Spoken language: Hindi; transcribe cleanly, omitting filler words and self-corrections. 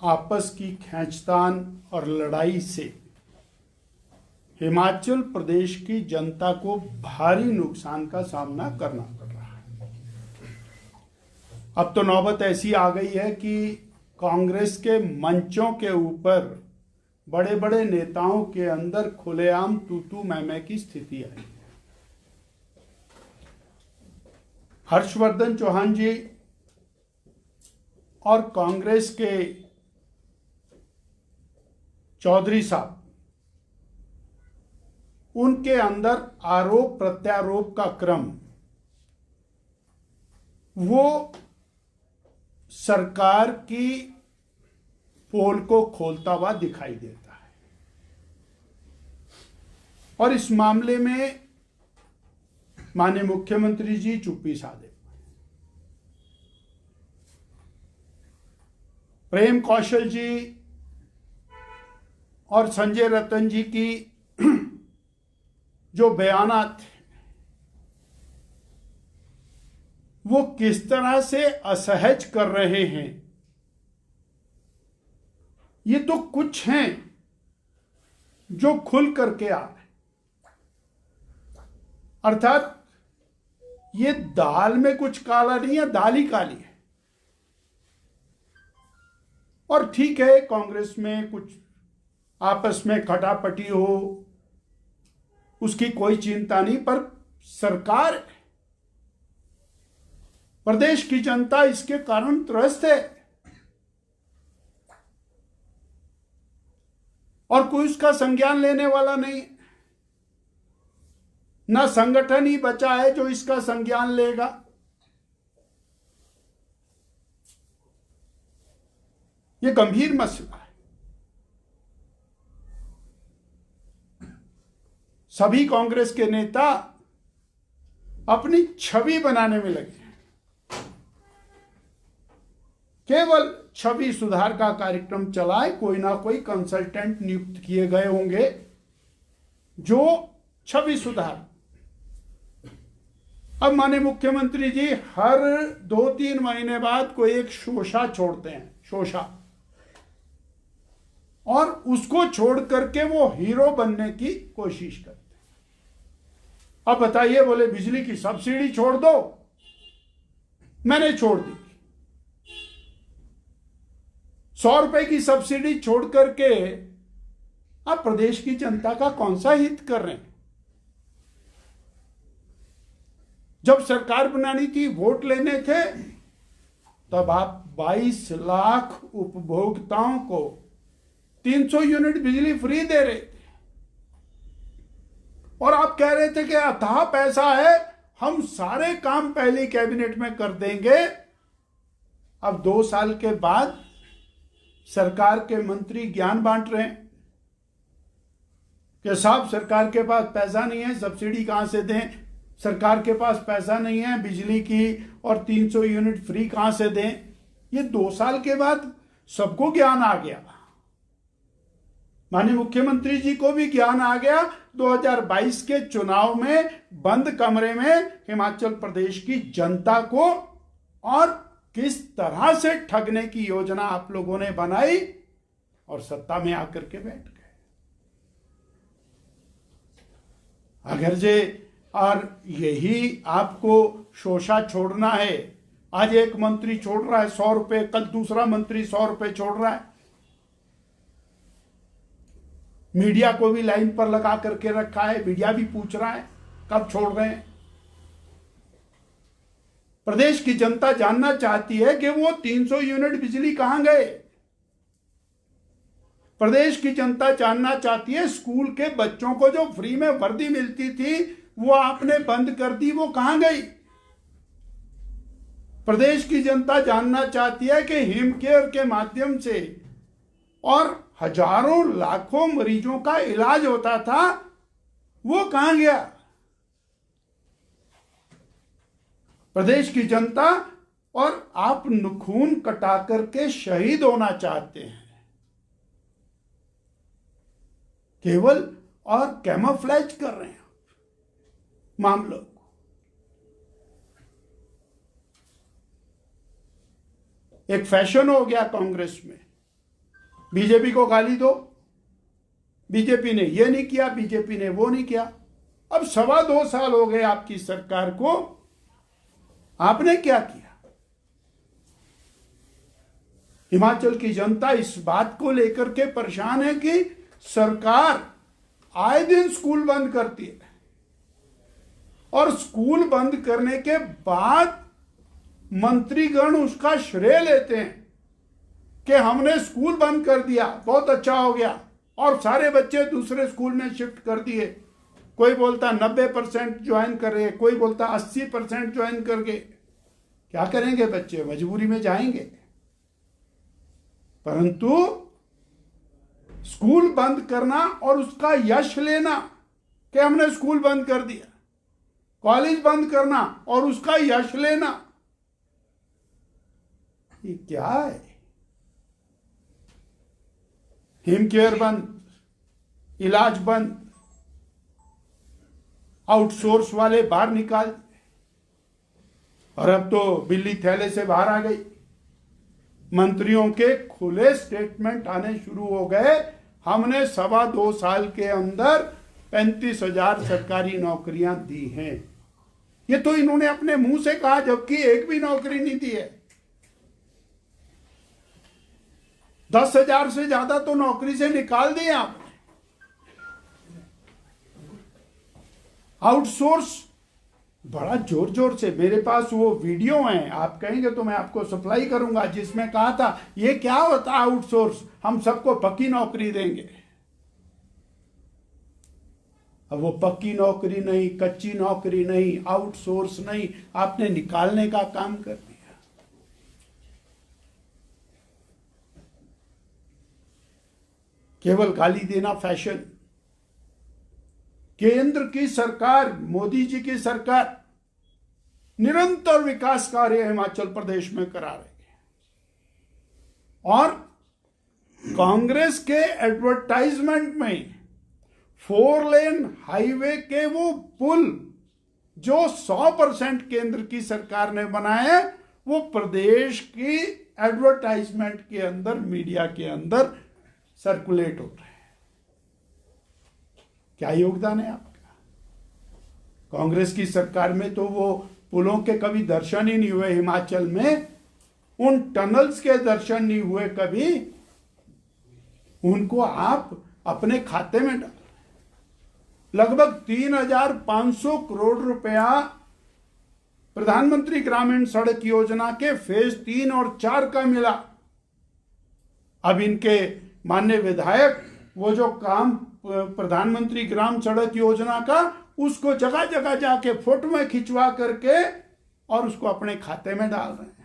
आपस की खींचतान और लड़ाई से हिमाचल प्रदेश की जनता को भारी नुकसान का सामना करना पड़ रहा है। अब तो नौबत ऐसी आ गई है कि कांग्रेस के मंचों के ऊपर बड़े बड़े नेताओं के अंदर खुलेआम तू मैं की स्थिति आई है। हर्षवर्धन चौहान जी और कांग्रेस के चौधरी साहब, उनके अंदर आरोप प्रत्यारोप का क्रम वो सरकार की पोल को खोलता हुआ दिखाई देता है। और इस मामले में माननीय मुख्यमंत्री जी चुप्पी साधे। प्रेम कौशल जी और संजय रतन जी की जो बयानात थे वो किस तरह से असहज कर रहे हैं, ये तो कुछ हैं जो खुल करके आ रहे हैं। अर्थात ये दाल में कुछ काला नहीं है, दाल ही काली है। और ठीक है, कांग्रेस में कुछ आपस में खटापटी हो, उसकी कोई चिंता नहीं, पर सरकार, प्रदेश की जनता इसके कारण त्रस्त है और कोई उसका संज्ञान लेने वाला नहीं। ना संगठन ही बचा है जो इसका संज्ञान लेगा। ये गंभीर मसला है। सभी कांग्रेस के नेता अपनी छवि बनाने में लगे हैं। केवल छवि सुधार का कार्यक्रम चलाए, कोई ना कोई कंसल्टेंट नियुक्त किए गए होंगे जो छवि सुधार। अब माननीय मुख्यमंत्री जी हर 2-3 महीने बाद कोई एक शोषा छोड़ते हैं, शोषा, और उसको छोड़ करके वो हीरो बनने की कोशिश करते हैं। अब बताइए, बोले बिजली की सब्सिडी छोड़ दो, मैंने छोड़ दी। 100 रुपए की सब्सिडी छोड़ करके आप प्रदेश की जनता का कौन सा हित कर रहे हैं? जब सरकार बनानी थी, वोट लेने थे, तब आप 22 लाख उपभोक्ताओं को 300 यूनिट बिजली फ्री दे रहे थे और आप कह रहे थे कि अथाह पैसा है, हम सारे काम पहली कैबिनेट में कर देंगे। अब 2 साल के बाद सरकार के मंत्री ज्ञान बांट रहे हैं कि साहब सरकार के पास पैसा नहीं है, सब्सिडी कहां से दें, सरकार के पास पैसा नहीं है बिजली की और 300 यूनिट फ्री कहां से दें। ये 2 साल के बाद सबको ज्ञान आ गया। माननीय मुख्यमंत्री जी को भी ज्ञान आ गया। 2022 के चुनाव में बंद कमरे में हिमाचल प्रदेश की जनता को और किस तरह से ठगने की योजना आप लोगों ने बनाई और सत्ता में आकर के बैठ गए। अगर जे और यही आपको शोषा छोड़ना है, आज एक मंत्री छोड़ रहा है 100 रुपए, कल दूसरा मंत्री 100 रुपए छोड़ रहा है, मीडिया को भी लाइन पर लगा करके रखा है, मीडिया भी पूछ रहा है कब छोड़ रहे हैं। प्रदेश की जनता जानना चाहती है कि वो 300 यूनिट बिजली कहां गए। प्रदेश की जनता जानना चाहती है स्कूल के बच्चों को जो फ्री में वर्दी मिलती थी वो आपने बंद कर दी, वो कहां गई। प्रदेश की जनता जानना चाहती है कि हिम केयर के माध्यम से और हजारों लाखों मरीजों का इलाज होता था, वो कहां गया। प्रदेश की जनता और आप खून कटा करके शहीद होना चाहते हैं केवल, और कैमोफ्लेज कर रहे हैं मामलों को। एक फैशन हो गया कांग्रेस में बीजेपी को गाली दो, बीजेपी ने ये नहीं किया, बीजेपी ने वो नहीं किया। अब 2.25 साल हो गए आपकी सरकार को, आपने क्या किया? हिमाचल की जनता इस बात को लेकर के परेशान है कि सरकार आए दिन स्कूल बंद करती है और स्कूल बंद करने के बाद मंत्रीगण उसका श्रेय लेते हैं कि हमने स्कूल बंद कर दिया, बहुत अच्छा हो गया, और सारे बच्चे दूसरे स्कूल में शिफ्ट कर दिए। कोई बोलता 90% ज्वाइन कर रहे, कोई बोलता 80% ज्वाइन करके। क्या करेंगे बच्चे? मजबूरी में जाएंगे। परंतु स्कूल बंद करना और उसका यश लेना कि हमने स्कूल बंद कर दिया, कॉलेज बंद करना और उसका यश लेना, ये क्या है? हिम केयर बंद, इलाज बंद, आउटसोर्स वाले बाहर निकाल, और अब तो बिल्ली थैले से बाहर आ गई। मंत्रियों के खुले स्टेटमेंट आने शुरू हो गए, हमने 2.25 साल के अंदर 35,000 सरकारी नौकरियां दी हैं। ये तो इन्होंने अपने मुंह से कहा, जबकि एक भी नौकरी नहीं दी है। 10,000 से ज्यादा तो नौकरी से निकाल दिए आपने। आउटसोर्स बड़ा जोर जोर से, मेरे पास वो वीडियो है, आप कहेंगे तो मैं आपको सप्लाई करूंगा, जिसमें कहा था ये क्या होता है आउटसोर्स, हम सबको पक्की नौकरी देंगे। अब वो पक्की नौकरी नहीं, कच्ची नौकरी नहीं, आउटसोर्स नहीं, आपने निकालने का काम कर दिया। केवल गाली देना फैशन। केंद्र की सरकार, मोदी जी की सरकार निरंतर विकास कार्य हिमाचल प्रदेश में करा रही है, और कांग्रेस के एडवर्टाइजमेंट में 4 लेन हाईवे के वो पुल जो 100% केंद्र की सरकार ने बनाए, वो प्रदेश की एडवर्टाइजमेंट के अंदर, मीडिया के अंदर सर्कुलेट हो रहे हैं। क्या योगदान है आपका? कांग्रेस की सरकार में तो वो पुलों के कभी दर्शन ही नहीं हुए हिमाचल में, उन टनल्स के दर्शन नहीं हुए कभी। उनको आप अपने खाते में डाल, लगभग 3,500 करोड़ रुपया प्रधानमंत्री ग्रामीण सड़क योजना के फेज 3 और 4 का मिला। अब इनके माननीय विधायक वो जो काम प्रधानमंत्री ग्राम सड़क योजना का, उसको जगह जगह जाके फोटो में खिंचवा करके और उसको अपने खाते में डाल रहे हैं।